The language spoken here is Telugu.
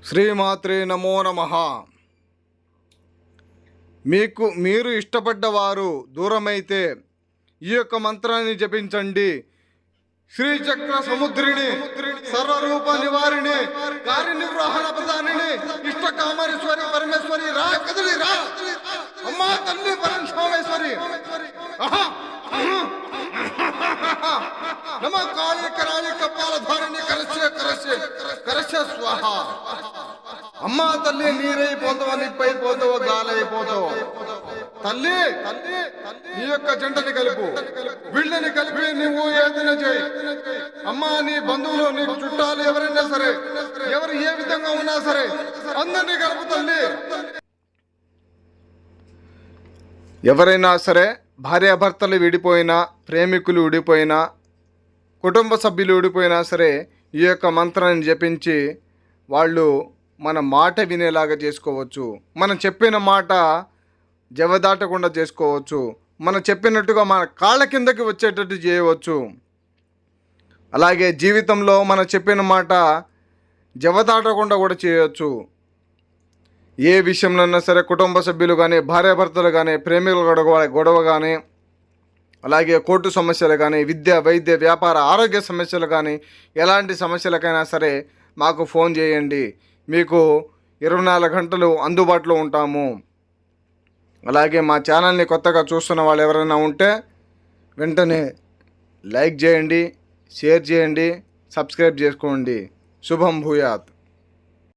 శ్రీమాత్రే నమో నమః. మీరు ఇష్టపడ్డవారు దూరమైతే ఈ యొక్క మంత్రాన్ని జపించండి. శ్రీచక్ర సముద్రిని, సర్వరూప నివారిణి, కార్యనిర్వహణ ప్రధానిని, ఇష్టకామేశ్వరి పరమేశ్వరి రా, కదలి రా, అమ్మా తల్లి పరమేశ్వరి. నమ కాళీ కరాళి కపాలధారిణి కరస్య కరస్య కరస్య స్వాహ. అమ్మా తల్లి నీరైపోతావా, నిప్పైపోతావో, గాలైపోతావో. తల్లి నీ యొక్క జంటని కలుపు, వీళ్ళని కలిపి నువ్వు ఏదైనా చేయి. అమ్మా నీ బంధువులు, నీ చుట్టాలు ఎవరైనా సరే, ఎవరు ఏ విధంగా ఉన్నా సరే అందరినీ కలుపు తల్లి. ఎవరైనా సరే భార్యాభర్తలు విడిపోయినా, ప్రేమికులు విడిపోయినా, కుటుంబ సభ్యులు విడిపోయినా సరే ఈ యొక్క మంత్రాన్ని జపించి వాళ్ళు మన మాట వినేలాగా చేసుకోవచ్చు. మనం చెప్పిన మాట జవదాటకుండా చేసుకోవచ్చు. మనం చెప్పినట్టుగా మన కాళ్ళ కిందకి వచ్చేటట్టు చేయవచ్చు. అలాగే జీవితంలో మనం చెప్పిన మాట జవదాటకుండా కూడా చేయవచ్చు. ఏ విషయంలోనైనా సరే కుటుంబ సభ్యులు కానీ, భార్యాభర్తలు కానీ, ప్రేమికులు గొడవ కానీ, అలాగే కోర్టు సమస్యలు కానీ, విద్య, వైద్య, వ్యాపార, ఆరోగ్య సమస్యలు కానీ, ఎలాంటి సమస్యలకైనా సరే మాకు ఫోన్ చేయండి. మీకు 24 గంటలు అందుబాటులో ఉంటాము. అలాగే మా ఛానల్ని కొత్తగా చూస్తున్న వాళ్ళు ఎవరైనా ఉంటే వెంటనే లైక్ చేయండి, షేర్ చేయండి, సబ్స్క్రైబ్ చేసుకోండి. శుభం భూయాత్.